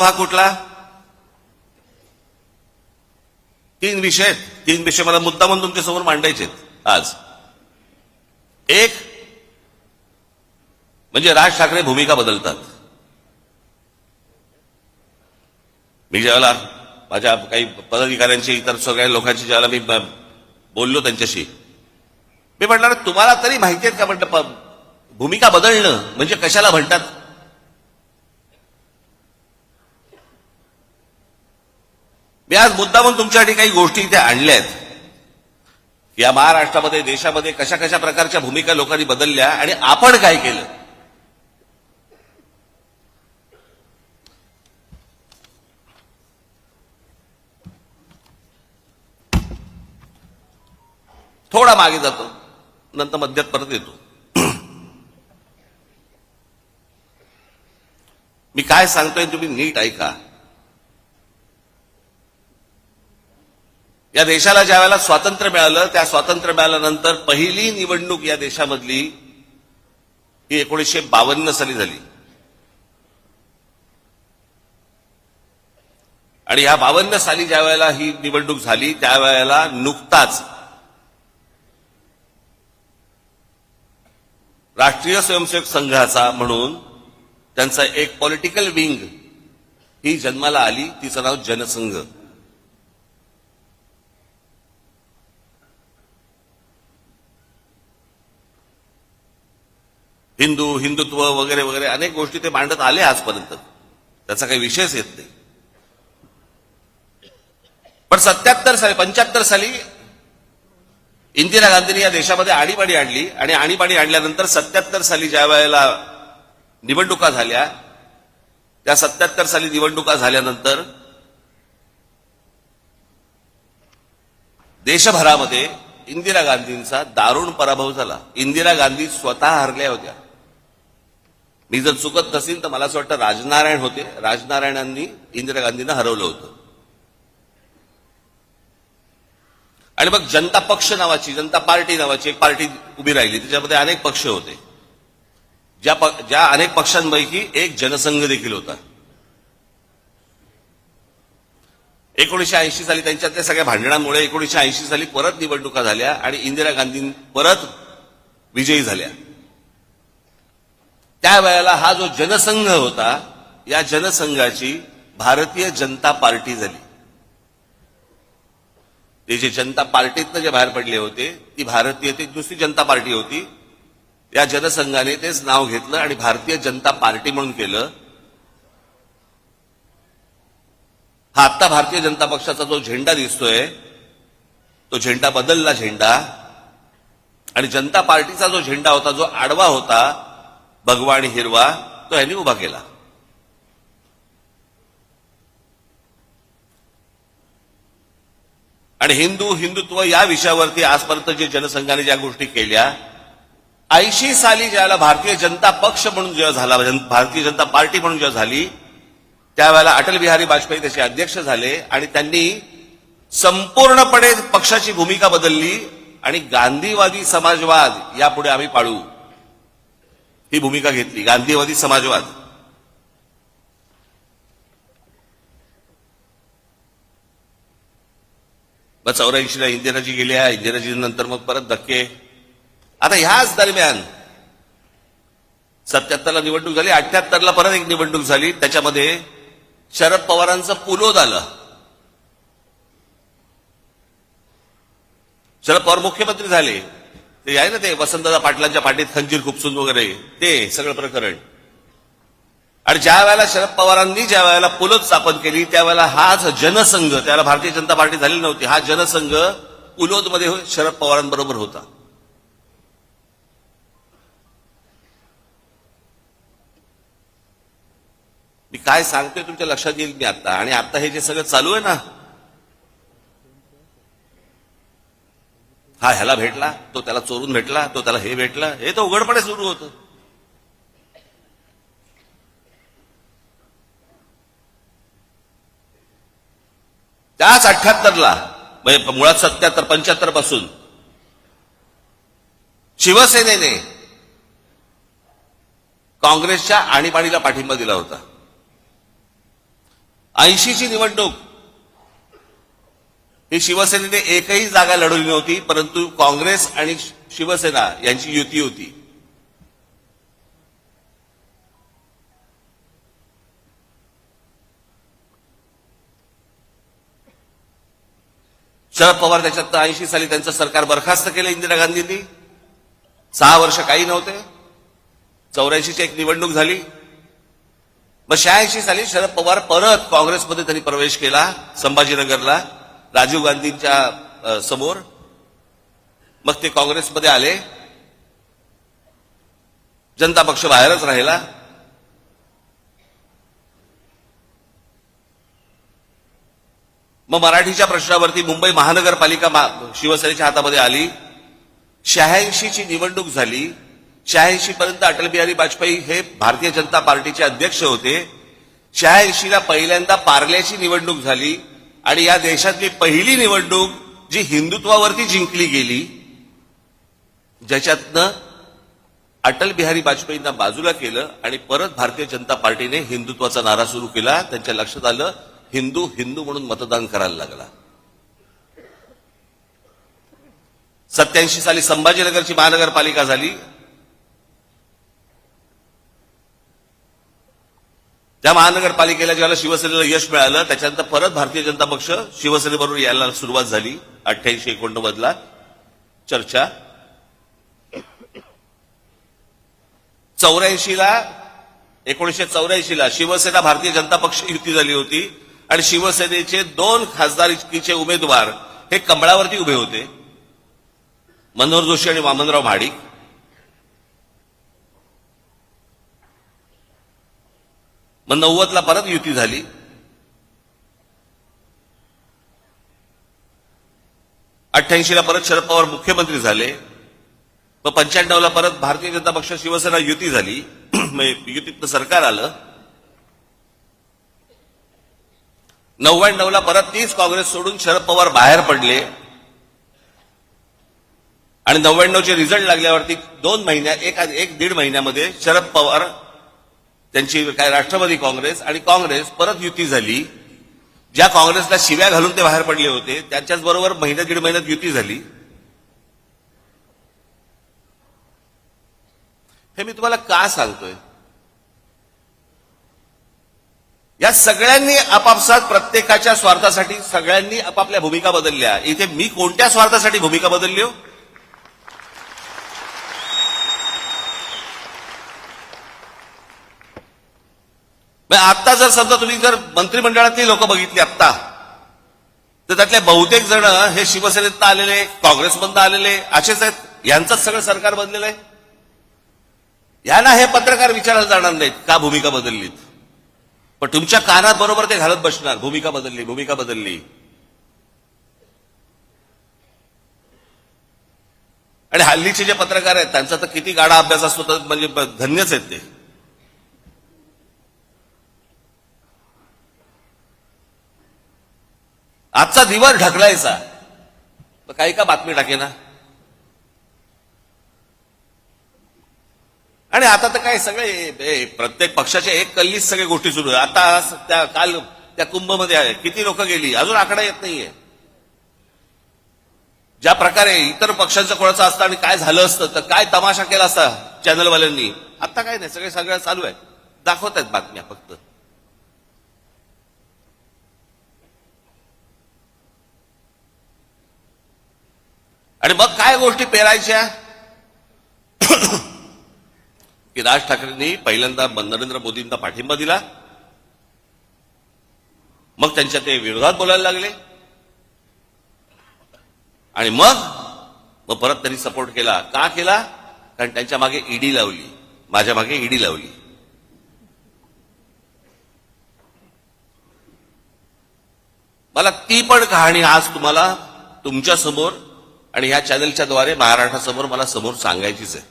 हा कुठला? तीन विषय मला मुद्दा म्हणून तुमच्यासमोर मांडायचे आज. एक म्हणजे राज ठाकरे भूमिका बदलतात. मी ज्यावेळेला माझ्या काही पदाधिकाऱ्यांची इतर सगळ्या लोकांची ज्यावेळेला मी बोललो त्यांच्याशी, मी म्हटलं तुम्हाला तरी माहिती आहेत का म्हटलं भूमिका बदलणं म्हणजे कशाला म्हणतात. मी आज मुद्दा म्हणून तुमच्यासाठी काही गोष्टी इथे आणल्या आहेत की या महाराष्ट्रामध्ये देशामध्ये कशा कशा प्रकारच्या भूमिका लोकांनी बदलल्या आणि आपण काय केलं. थोडा मागे जातो, नंतर मध्यात परत येतो. मी काय सांगतोय तुम्ही नीट ऐका. या देशाला ज्या वेळेला स्वातंत्र्य मिळालं, त्या स्वातंत्र्य मिळाल्यानंतर पहिली निवडणूक या देशामधली ही 1952 साली झाली. आणि या 52 साली ज्या वेळेला ही निवडणूक झाली त्यावेळेला नुकताच राष्ट्रीय स्वयंसेवक संघाचा म्हणून त्यांचा एक पॉलिटिकल विंग ही जन्माला आली, तिचं नाव जनसंघ. हिंदुत्व वगैरे वगैरे अनेक गोष्टी ते मांडत आले आजपर्यंत, त्याचा काही विषयच येत नाही. पण 75 साली इंदिरा गांधींनी या देशामध्ये आणीबाणी आणली आणि आणीबाणी आणल्यानंतर 77 साली ज्या वेळेला निवडणुका झाल्या, त्या 77 साली निवडणुका झाल्यानंतर देशभरामध्ये इंदिरा गांधींचा दारुण पराभव झाला. इंदिरा गांधी स्वतः हरल्या होत्या. मी जर चुकत नसेल तर मला असं वाटतं राजनारायण होते, राजनारायणांनी इंदिरा गांधींना हरवलं होतं. आणि मग जनता पक्ष नावाची, जनता पार्टी नावाची एक पार्टी उभी राहिली. त्याच्यामध्ये अनेक पक्ष होते. ज्या अनेक पक्षांपैकी एक जनसंघ देखील होता. 1980 साली त्यांच्यातल्या सगळ्या भांडणांमुळे 1980 साली परत निवडणुका झाल्या आणि इंदिरा गांधी परत विजयी झाल्या. त्यावेळेला हा जो जनसंघ होता, या जनसंघाची भारतीय जनता पार्टी झाली. ते जे जनता पार्टीतनं जे बाहेर पडले होते ती भारतीय ती दुसरी जनता पार्टी होती. या जनसंघाने तेच नाव घेतलं आणि भारतीय जनता पार्टी म्हणून केलं. हा आता भारतीय जनता पक्षाचा जो झेंडा दिसतोय तो झेंडा बदलला झेंडा. आणि जनता पार्टीचा जो झेंडा होता, जो आडवा होता भगवा आणि हिरवा, तो यांनी उभा केला. आणि हिंदुत्व या विषयावरती आजपर्यंत जे जनसंघाने ज्या गोष्टी केल्या, 80 साली ज्याला भारतीय जनता पक्ष म्हणून जेव्हा झाला, भारतीय जनता पार्टी म्हणून जेव्हा झाली, त्यावेळेला अटल बिहारी वाजपेयी त्याचे अध्यक्ष झाले आणि त्यांनी संपूर्णपणे पक्षाची भूमिका बदलली आणि गांधीवादी समाजवाद यापुढे आम्ही पाळू ही भूमिका घेतली. गांधीवादी समाजवाद. मग 84ला इंदिराजी गेल्या, इंदिराजी नंतर मग परत धक्के. आता ह्याच दरम्यान 77ला निवडणूक झाली, 78ला परत एक निवडणूक झाली. त्याच्यामध्ये शरद पवारांचं पुलोद आलं. शरद पवार मुख्यमंत्री झाले. ते आहे ना ते वसंतदादा पाटलांच्या पाठीत खंजीर खुपसून वगैरे ते सगळं प्रकरण. आणि ज्या वेळेला शरद पवारांनी ज्या वेळेला पुलोद स्थापन केली त्यावेळेला हाच जनसंघ, त्याला भारतीय जनता पार्टी झालेली नव्हती, हा जनसंघ पुलोदमध्ये शरद पवारांबरोबर होता. मी काय सांगतोय तुमच्या लक्षात येईल मी आता. आणि आता हे जे सगळं चालू आहे ना, हा ह्याला भेटला, तो त्याला चोरून भेटला, तो त्याला हे भेटला, हे तर उघडपणे सुरू होतं. त्याच 78ला म्हणजे मुळात 77-75 पासून शिवसेनेने काँग्रेसच्या आणीबाणीला पाठिंबा दिला होता. 80ची निवडणूक ही शिवसेनेने एकही जागा लढवली नव्हती, परंतु काँग्रेस आणि शिवसेना यांची युती होती. शरद पवार त्याच्यात 80 साली त्यांचं सरकार बरखास्त केलं इंदिरा गांधींनी. 6 वर्ष काही नव्हते. 84ची एक निवडणूक झाली. मग 86 साली शरद पवार परत काँग्रेसमध्ये त्यांनी प्रवेश केला संभाजीनगरला राजीव गांधींच्या समोर. मग ते काँग्रेसमध्ये आले. जनता पक्ष बाहेरच राहिला. मग मराठीच्या प्रश्नावरती मुंबई महानगरपालिका शिवसेनेच्या हातामध्ये आली. 86ची निवडणूक झाली. 86 पर्यंत अटल बिहारी वाजपेयी हे भारतीय जनता पार्टीचे अध्यक्ष होते. 86ला पहिल्यांदा पार्ल्याची निवडणूक झाली आणि या देशातली पहिली निवडणूक जी हिंदुत्वावरती जिंकली गेली, ज्याच्यातनं अटल बिहारी वाजपेयींना बाजूला केलं आणि परत भारतीय जनता पार्टीने हिंदुत्वाचा नारा सुरू केला. त्यांच्या लक्षात आलं हिंदू हिंदू म्हणून मतदान करायला लागला. 87 साली संभाजीनगरची महानगरपालिका झाली. त्या महानगरपालिकेला ज्याला शिवसेनेला यश मिळालं त्याच्यानंतर परत भारतीय जनता पक्ष शिवसेनेबरोबर यायला सुरुवात झाली. 88-89 चर्चा. 1984ला शिवसेना भारतीय जनता पक्ष युती झाली होती आणि शिवसेनेचे 2 खासदारकीचे उमेदवार हे कमळावरती उभे होते, मनोहर जोशी आणि वामनराव महाडिक. मग 90ला परत युती झाली. ला परत शरद पवार मुख्यमंत्री झाले. मग 95ला परत भारतीय जनता पक्ष शिवसेना युती झाली. युतीतनं सरकार आलं. 99ला परत तीच काँग्रेस सोडून शरद पवार बाहेर पडले आणि 99चे रिझल्ट लागल्यावरती 2 महिन्यात एक दीड महिन्यामध्ये शरद पवार त्यांची काय राष्ट्रवादी काँग्रेस आणि काँग्रेस परत युती झाली. ज्या काँग्रेसला शिव्या घालून ते बाहेर पडले होते त्यांच्याच बरोबर दीड महिन्यात युती झाली. हे मी तुम्हाला का सांगतोय? या सगळ्यांनी आपापसात प्रत्येकाच्या स्वार्थासाठी सगळ्यांनी आपापल्या भूमिका बदलल्या. इथे मी कोणत्या स्वार्थासाठी भूमिका बदलली हो? आता जर समजा तुम्ही जर मंत्रिमंडळातली लोक बघितली आत्ता, तर त्यातले बहुतेक जण हे शिवसेनेत आलेले, काँग्रेसमधून आलेले असेच आहेत. यांचंच सगळं सरकार बनलेलं आहे. यांना हे पत्रकार विचारायला जाणार नाहीत का भूमिका बदललीत, पण तुमच्या कानात बरोबर ते घालत बसणार भूमिका बदलली, भूमिका बदलली. आणि हल्लीचे जे पत्रकार आहेत त्यांचा तर किती गाढा अभ्यास असतो, तर म्हणजे धन्यच आहेत ते. आजचा दिवस ढकलायचा तर काही का बातमी टाकेना. आणि आता तर काय सगळे प्रत्येक पक्षाच्या एक कल्लीच सगळ्या गोष्टी सुरू आहे. आता काल त्या कुंभमध्ये आहे किती लोक गेली अजून आकडा येत नाहीये. ज्या प्रकारे इतर पक्षांचं कोणाचं असतं आणि काय झालं असतं तर काय तमाशा केला असता चॅनलवाल्यांनी, आता काय नाही, सगळं चालू आहे, दाखवत आहेत बातम्या फक्त. आणि मग काय गोष्टी पेरायच्या की राज ठाकरेंनी पहिल्यांदा नरेंद्र मोदींना पाठिंबा दिला, मग त्यांच्या ते विरोधात बोलायला लागले आणि मग परत त्यांनी सपोर्ट केला. का केला? कारण त्यांच्या मागे ईडी लावली, माझ्या मागे ईडी लावली. मला ती पण कहाणी आज तुम्हाला तुमच्या समोर आणि ह्या चॅनलच्या द्वारे महाराष्ट्रासमोर मला समोर सांगायचीच आहे.